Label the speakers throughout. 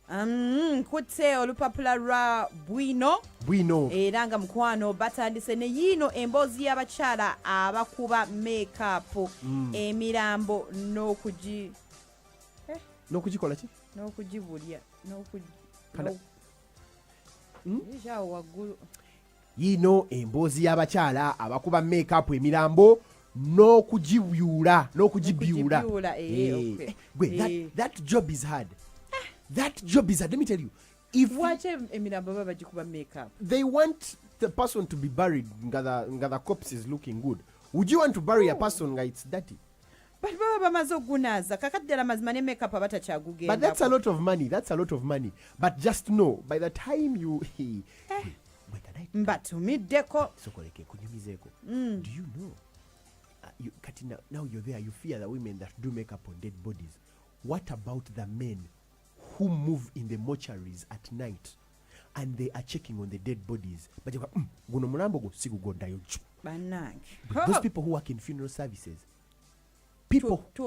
Speaker 1: Nkutte olupapula lwa bwino era nga mukwano batandise ne yino emboozi y'abakyala abakuba make-up emirambo
Speaker 2: n'okugikola ki
Speaker 1: n'okugibulya
Speaker 2: yino emboozi y'abakyala abakuba make-up emirambo n'okugibyula that job is hard. That job is hard. Let me tell you. They want the person to be buried. The corpse is looking good. Would you want to bury a person it's dirty?
Speaker 1: But
Speaker 2: that's a lot of money. But just know, by the time you... Do you know? Now you're there, you fear the women that do makeup on dead bodies. What about the men who move in the mortuaries at night and they are checking on the dead bodies? Those people who work in funeral services, people
Speaker 1: I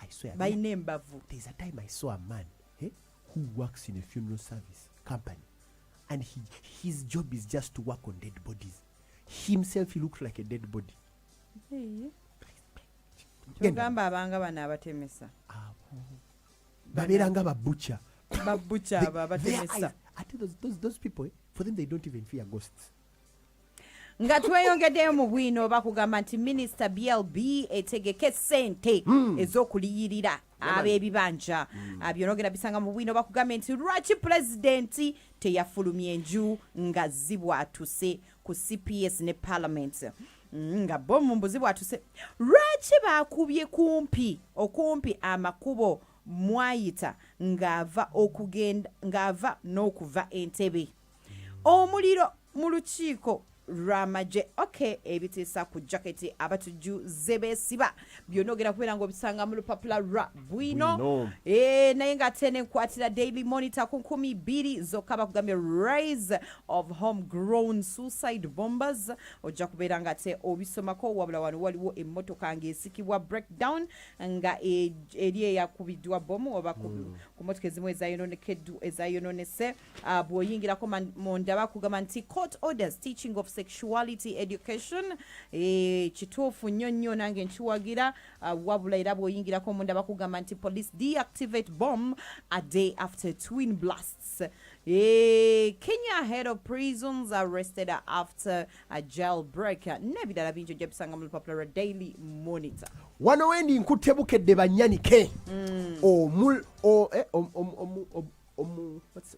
Speaker 1: swear,
Speaker 2: there's a time I saw a man who works in a funeral service company, and his job is just to work on dead bodies. Himself, he looks like a dead body. Baberanga babucha. Those people, for them, they don't even fear ghosts.
Speaker 1: Nga tweyongeddeyo mu bwino bakugamba nti Minister BLB etegeke ssente ez'okuliyirira ab'ebibanja. Byonogera bisanga mu bwino bakugamba nti lwaki pulezidenti teyafulumya enju nga zibwatuse ku CPS ne Parliament. Nga bomu mbuzi bwatuse lwaki bakubye okumpi amakubo mwayita ng'ava n'okuva Entebbe. Omuliro mu lukiiko Ramaje ebitiisa ku jaketi abatujuze beesiba byonogera kubeera ng'obisanga mu lupapula lwa bwino. Naye ng'ate n'enkwatira Daily Monitor ku 12 zokka bakugambye rise of homegrown suicide bombers. Ojja kubeera ng'ate obisomako wabula wano waliwo emmotoka ng'esikibwa breakdown nga eri eyakubiddwa bomu oba ku mmotoka ezimu ezayononese. Bw'oyingirako munda bakugamba nti court orders teaching of sexuality education kituufu nnyo nange nkiwagira wabula era bw'oyingirako munda bakugamba nti police deactivate bomb a day after twin blasts. Kenya head of prisons arrested after a jailbreak. N'ebirala bingi ojja bisanga mu lupapula lwa Daily Monitor.
Speaker 2: Wano wendi nkutte bukedde bannyanike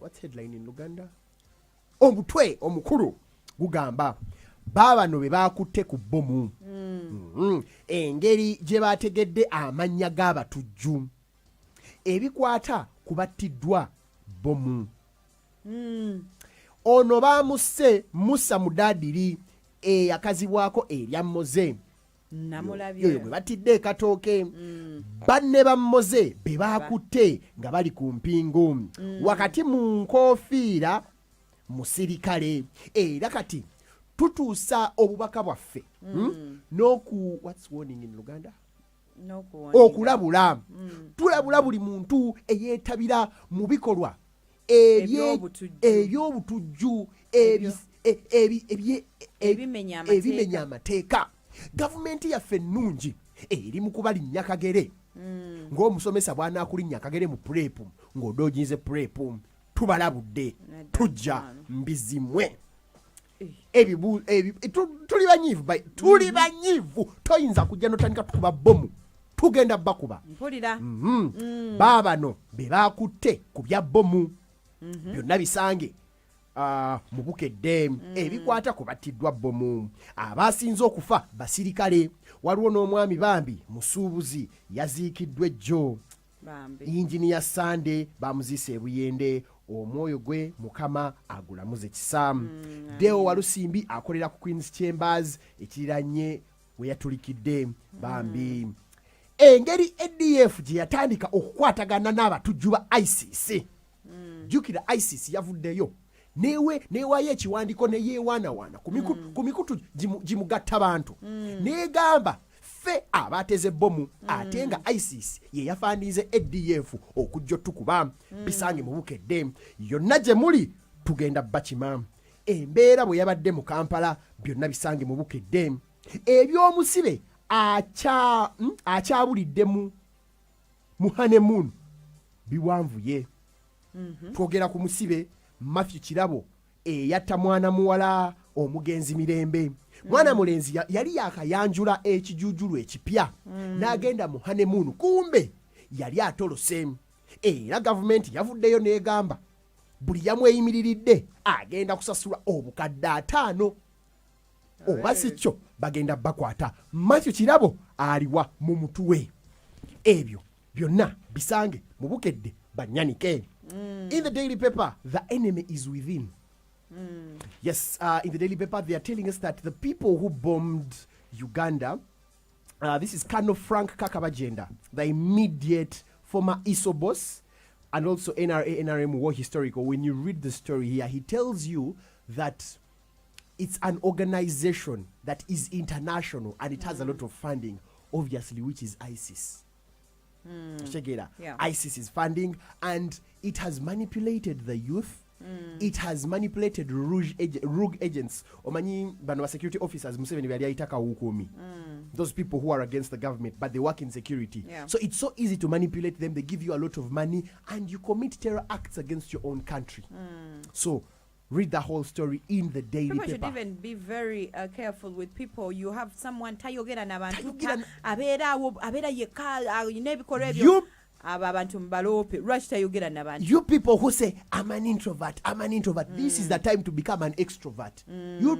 Speaker 2: what's headline in Uganda? Omutwe omukulu gugamba baabano be baakutte ku bbomu. Engeri gye baategedde amannya g'abatujju ebikwata ku battiddwa bbomu. Ono baamusse Musa Mudaadiri eyakazibwako erya Mmoze. Yoyo gwe batidde ekatooke. Banne ba Mmoze be baakutte nga bali ku mpingo wakati mu nkoofiira musirikale. Era kati tutuusa obubaka bwaffe what's warning in Uganda? Okulabula. Tulabula buli muntu eyeetabira mu bikolwa eby'obutujju ebimenya amateeka. Gavumenti yaffe ennungi eri mu kubalinnya kagere ng'omusomesa bw'anaakulinnya kagere mu pureepu ng'odooginze pureepu. Tubalabudde tujja mbizimwe. Tuli banyiivu toyinza kujja n'otandika tukuba bbomu tugenda bakuba. Baabano be baakutte ku bya bbomu byonna bisange mu bukedde ebikwata ku battiddwa bbomu. Abaasinze okufa basirikale. Waliwo n'omwami Bambi Musuubuzi yaziikiddwa ejjo. Injiniya Sande bamuziise e Buyende. Omwoyo gwe Mukama agulamuze kisaamu. Deo Walusimbi akolera ku Queen's Chambers ekiranye we yatulikidde Bambi. Engeri ADF gye yatandika okukwatagana n'abatujju ba ICC. Jukira ICC yavuddeyo newayo ekiwandiiko neyeewaanawaana ku mikutu gimugatta bantu. Negamba ffe abateze bomu ate nga ISIS ye yafandize ADF okujja otukuba bisange mu bukedde yonna gye muli tugenda bakima embeera bwe yabadde mu Kampala byonna bisange mu bukedde ebyomusibe akyabulidde mu honeymoon biwanvuye twogera ku musibe Matthew Kirabo eyatta mwana muwala omugenzi Mirembe mwana mulenzi yali yakayanjula ekijujulu ekipya n'agenda mu honeymoon kumbe yali atolose era gavumenti yavuddeyo n'egamba buli yamweyimiriridde agenda kusasula obukadde 5 oba si kyo bagenda bakwata Matthew Kirabo aliwa mu mutuwe ebyo byonna bisange mu bukedde banyanike in the daily paper the enemy is within. Yes, in the daily paper they are telling us that the people who bombed Uganda, this is Colonel Frank Kakabagenda, the immediate former ISO boss and also NRA NRM war historical. When you read the story here, he tells you that it's an organization that is international and it has a lot of funding, obviously, which is ISIS. Check it out.
Speaker 1: Yeah.
Speaker 2: ISIS is funding and it has manipulated the youth. It has manipulated rogue agents omanyi bano security officers Museveni bali ayitaka hukumi. Those people who are against the government but they work in security.
Speaker 1: Yeah.
Speaker 2: So it's so easy to manipulate them. They give you a lot of money and you commit terror acts against your own country. So read the whole story in the daily
Speaker 1: People
Speaker 2: paper.
Speaker 1: should even be very careful with people. You have someone tayogera n'abantu
Speaker 2: Tayogera
Speaker 1: abeera yekka n'ebikolwa ebyo
Speaker 2: You-
Speaker 1: abo abantu mbaloope lwaki tayogera n'abantu.
Speaker 2: You people who say I'm an introvert, this is the time to become an extrovert. You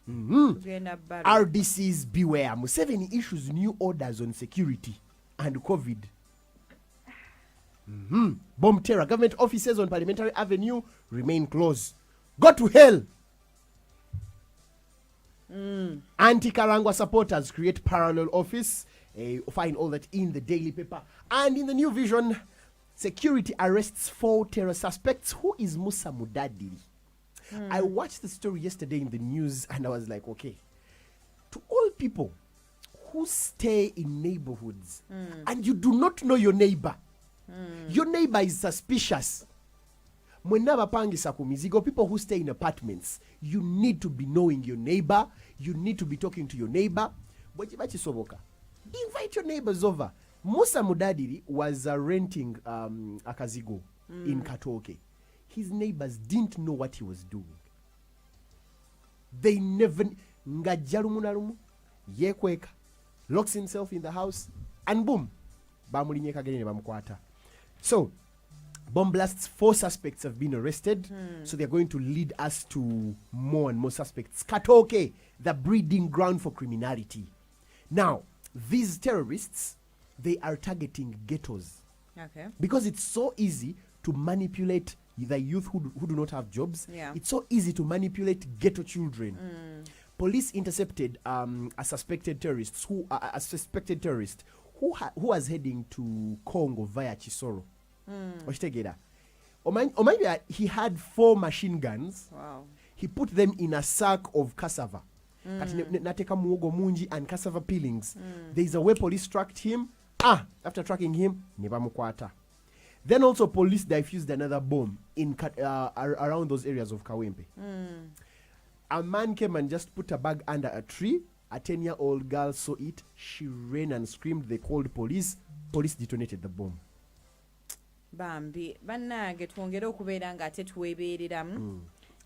Speaker 1: Tugenda bbalo.
Speaker 2: RDCs beware. Museveni issues new orders on security and COVID. Bomb terror. Government offices on Parliamentary Avenue remain closed. Go to hell. Anti-Karangwa supporters create parallel office. Find all that in the daily paper. And in the New Vision, security arrests 4 terror suspects. Who is Musa Mudadiri? I watched the story yesterday in the news and I was like, okay, to all people who stay in neighborhoods and you do not know your neighbor is suspicious. Mwenna bapangisa ku mizigo, people who stay in apartments, you need to be knowing your neighbor, you need to be talking to your neighbor. Bachisoboka, invite your neighbors over. Musa Mudadiri was renting a kazigo in Katoke. His neighbors didn't know what he was doing. They never ngajarumu yekweka, locks himself in the house and boom, bamulinyeka gene bamukwata. So bomb blasts, 4 suspects have been arrested. So they're going to lead us to more and more suspects. Katoke, the breeding ground for criminality. Now, these terrorists, they are targeting ghettos
Speaker 1: Okay.
Speaker 2: because it's so easy to manipulate the youth who do not have jobs.
Speaker 1: Yeah.
Speaker 2: It's so easy to manipulate ghetto children. Police intercepted a suspected terrorist who was heading to Congo via Chisoro. Ochitegera. Omaybe he had 4 machine guns.
Speaker 1: Wow.
Speaker 2: He put them in a sack of cassava. Kati nateka muogo munji and cassava peelings. There is a way police tracked him. After tracking him, ne bamukwata. Then also police diffused another bomb in around those areas of Kawempe. A man came and just put a bag under a tree. A 10-year-old girl saw it. She ran and screamed. They called police. Police detonated the bomb.
Speaker 1: Bambi bannange twongere okubeera nga ate twebeereramu.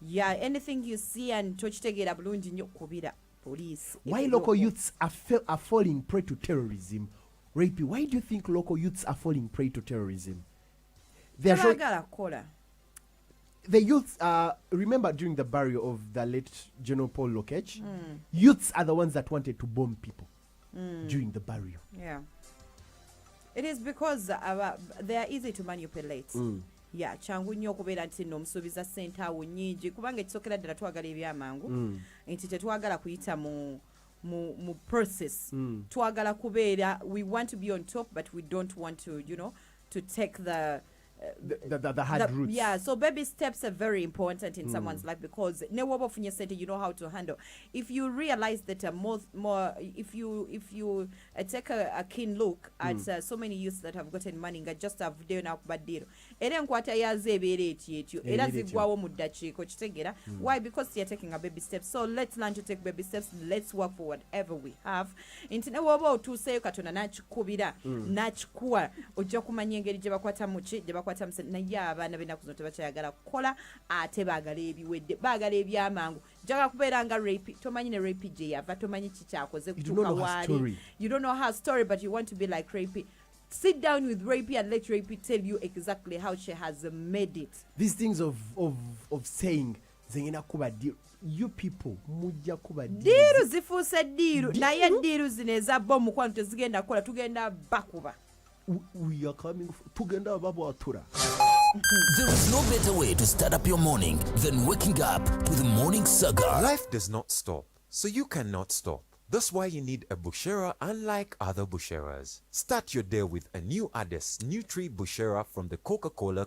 Speaker 1: Yeah, anything you see and tokitegeera bulungi nnyo kubira police.
Speaker 2: Why local youths are falling prey to terrorism? Rapey, why do you think local youths are falling prey to terrorism? They are
Speaker 1: Tebaagala kukola.
Speaker 2: the youths, remember during the burial of the late General Paul Lokech, youths are the ones that wanted to bomb people during the burial.
Speaker 1: Yeah. It is because they are easy to manipulate. Yeah, changu nnyo okubeera nti nno omusuubiza ssente awo nnyingi kubanga ekisokera ddala twagala ebyamangu nti tetwagala kuyita mu process. Twagala kubeera, we want to be on top but we don't want to, to take the
Speaker 2: the hard roots.
Speaker 1: Yeah, so baby steps are very important in someone's life because ne woba ofunye sente, you know how to handle. If you realize that more if you take a keen look at so many youths that have gotten money nga just have done up bad deal, era enkwata yaze ebere etyo era zigwawo mu ddakiiko kitegera. Why? Because you're taking a baby step. So let's learn to take baby steps. Let's work for whatever we have. Intine woba otuuseyo katonda n'akikubira n'akikuwa ojja kumanya engeri gye bakwata muki gye bakwata muse naye abaana b'ennaku zino tebakyayagala kukola ate baagala ebiwedde baagala ebyamangu jaga kubeera nga rape tomanyi ne rape gye yava tomanyi kikyakoze kutuuka waali you don't know her story but you want to be like rape. Sit down with Rapey and let Rapey tell you exactly how she has made it.
Speaker 2: These things of saying zengena kuba deal, you people mujja kuba
Speaker 1: diru zifuuse diru naye diru zino eza bomu kwanu tezigenda kukola tugenda bakuba.
Speaker 2: We are coming tugenda babwatura.
Speaker 3: There is no better way to start up your morning than waking up to the morning saga.
Speaker 4: Life does not stop, so you cannot stop. That's why you need a Bushera unlike other Busheras. Start your day with a new Ades Nutri Bushera from the Coca-Cola